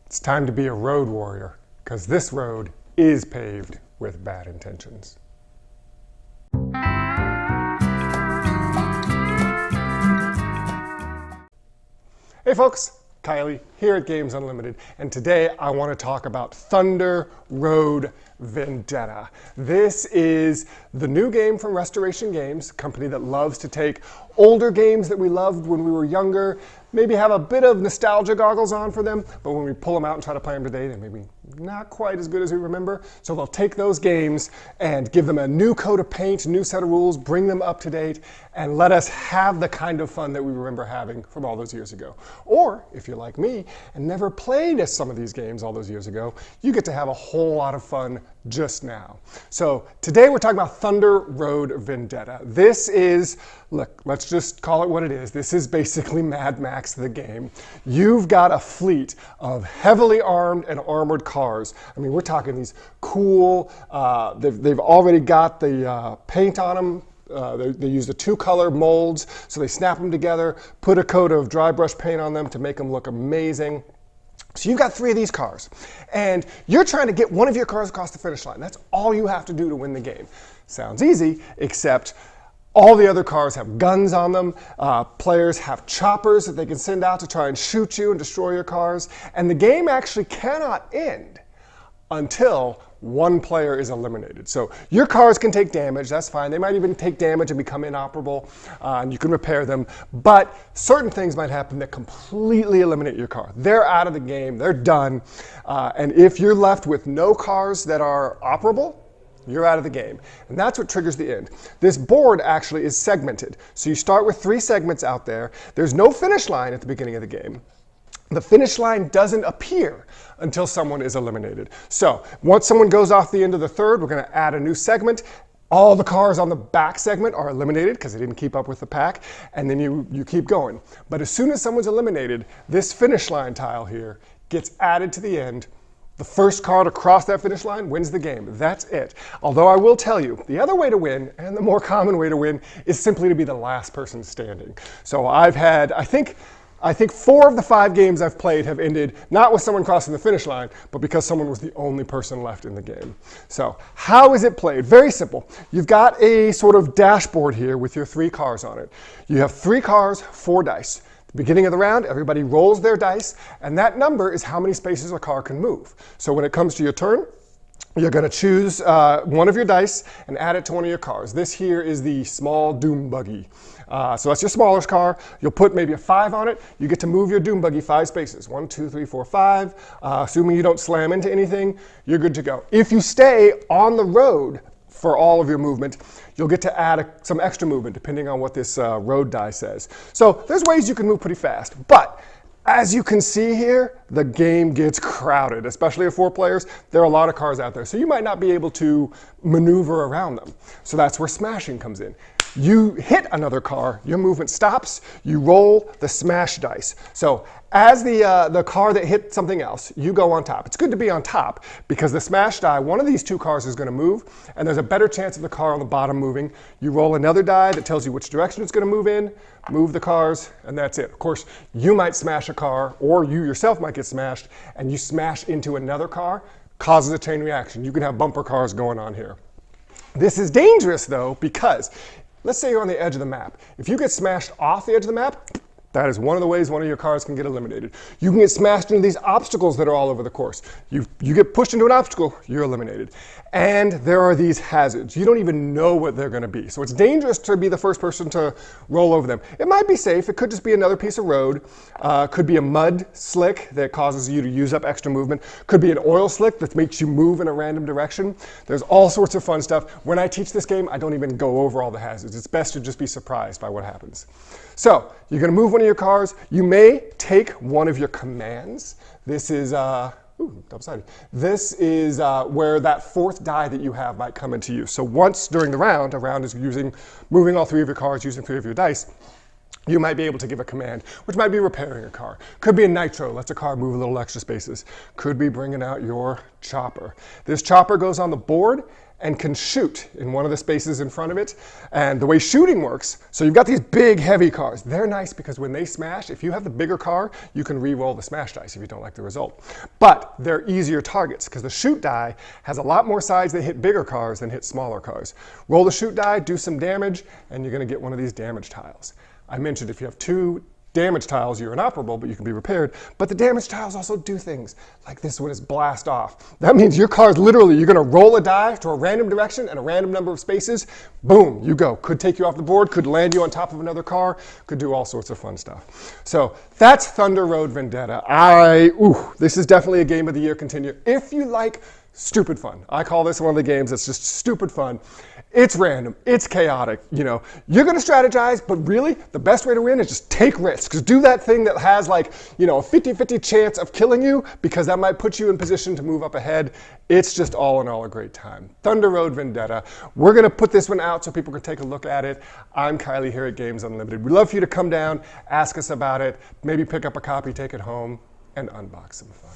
It's time to be a road warrior, because this road is paved with bad intentions. Hey folks, Kylie here at Games Unlimited, and today I want to talk about Thunder Road Vendetta. This is the new game from Restoration Games, a company that loves to take older games that we loved when we were younger, maybe have a bit of nostalgia goggles on for them, but when we pull them out and try to play them today, they may be not quite as good as we remember. So they'll take those games and give them a new coat of paint, new set of rules, bring them up to date, and let us have the kind of fun that we remember having from all those years ago. Or, if you're like me and never played some of these games all those years ago, you get to have a whole lot of fun just now. So today we're talking about Thunder Road Vendetta. This is, look, let's just call it what it is. This is basically Mad Max the game. You've got a fleet of heavily armed and armored cars. I mean, we're talking these cool, they've already got the paint on them. They use the two-color molds, so they snap them together, put a coat of dry brush paint on them to make them look amazing. So you've got 3 of these cars, and you're trying to get one of your cars across the finish line. That's all you have to do to win the game. Sounds easy, except all the other cars have guns on them. Players have choppers that they can send out to try and shoot you and destroy your cars. And the game actually cannot end until one player is eliminated. So your cars can take damage, that's fine. They might even take damage and become inoperable, and you can repair them. But certain things might happen that completely eliminate your car. They're out of the game, they're done. And if you're left with no cars that are operable, you're out of the game. And that's what triggers the end. This board actually is segmented. So you start with 3 segments out there. There's no finish line at the beginning of the game. The finish line doesn't appear until someone is eliminated. So once someone goes off the end of the third, we're going to add a new segment. All the cars on the back segment are eliminated because they didn't keep up with the pack, and then you keep going. But as soon as someone's eliminated, this finish line tile here gets added to the end. The first car to cross that finish line wins the game. That's it. Although I will tell you, the other way to win, and the more common way to win, is simply to be the last person standing. So I've had, I think 4 of the 5 games I've played have ended not with someone crossing the finish line, but because someone was the only person left in the game. So how is it played? Very simple. You've got a sort of dashboard here with your 3 cars on it. You have 3 cars, 4 dice. At the beginning of the round, everybody rolls their dice, and that number is how many spaces a car can move. So when it comes to your turn, you're going to choose one of your dice and add it to one of your cars. This here is the small Doom Buggy. So that's your smallest car. You'll put maybe a 5 on it. You get to move your Doom Buggy 5 spaces. 1, 2, 3, 4, 5. Assuming you don't slam into anything, you're good to go. If you stay on the road for all of your movement, you'll get to add some extra movement depending on what this road die says. So there's ways you can move pretty fast. But as you can see here, the game gets crowded, especially at 4 players. There are a lot of cars out there, so you might not be able to maneuver around them. So that's where smashing comes in. You hit another car, your movement stops, you roll the smash dice. So as the car that hit something else, you go on top. It's good to be on top because the smash die, one of these 2 cars is going to move, and there's a better chance of the car on the bottom moving. You roll another die that tells you which direction it's going to move in, move the cars, and that's it. Of course, you might smash a car, or you yourself might get smashed, and you smash into another car, causes a chain reaction. You can have bumper cars going on here. This is dangerous though, because let's say you're on the edge of the map. If you get smashed off the edge of the map, that is one of the ways one of your cars can get eliminated. You can get smashed into these obstacles that are all over the course. You get pushed into an obstacle, you're eliminated. And there are these hazards. You don't even know what they're going to be. So it's dangerous to be the first person to roll over them. It might be safe. It could just be another piece of road. Could be a mud slick that causes you to use up extra movement. Could be an oil slick that makes you move in a random direction. There's all sorts of fun stuff. When I teach this game, I don't even go over all the hazards. It's best to just be surprised by what happens. So you're going to move one of your cars. You may take one of your commands. This is double-sided. This is where that 4th die that you have might come into use. So once during the round, a round is moving all 3 of your cars using 3 of your dice, you might be able to give a command, which might be repairing a car. Could be a nitro, lets a car move a little extra spaces. Could be bringing out your chopper. This chopper goes on the board, and can shoot in one of the spaces in front of it. And the way shooting works, so you've got these big, heavy cars. They're nice because when they smash, if you have the bigger car, you can re-roll the smash dice if you don't like the result. But they're easier targets because the shoot die has a lot more sides that hit bigger cars than hit smaller cars. Roll the shoot die, do some damage, and you're going to get one of these damage tiles. I mentioned if you have 2 damage tiles, you're inoperable, but you can be repaired. But the damage tiles also do things like this one is blast off. That means your car is literally, you're going to roll a die to a random direction and a random number of spaces. Boom, you go. Could take you off the board, could land you on top of another car, could do all sorts of fun stuff. So that's Thunder Road Vendetta. This is definitely a game of the year contender. If you like stupid fun. I call this one of the games that's just stupid fun. It's random, it's chaotic, you're gonna strategize, but really the best way to win is just take risks. Do that thing that has like, a 50-50 chance of killing you because that might put you in position to move up ahead. It's just all in all a great time. Thunder Road Vendetta. We're gonna put this one out so people can take a look at it. I'm Kylie here at Games Unlimited. We'd love for you to come down, ask us about it, maybe pick up a copy, take it home, and unbox some fun.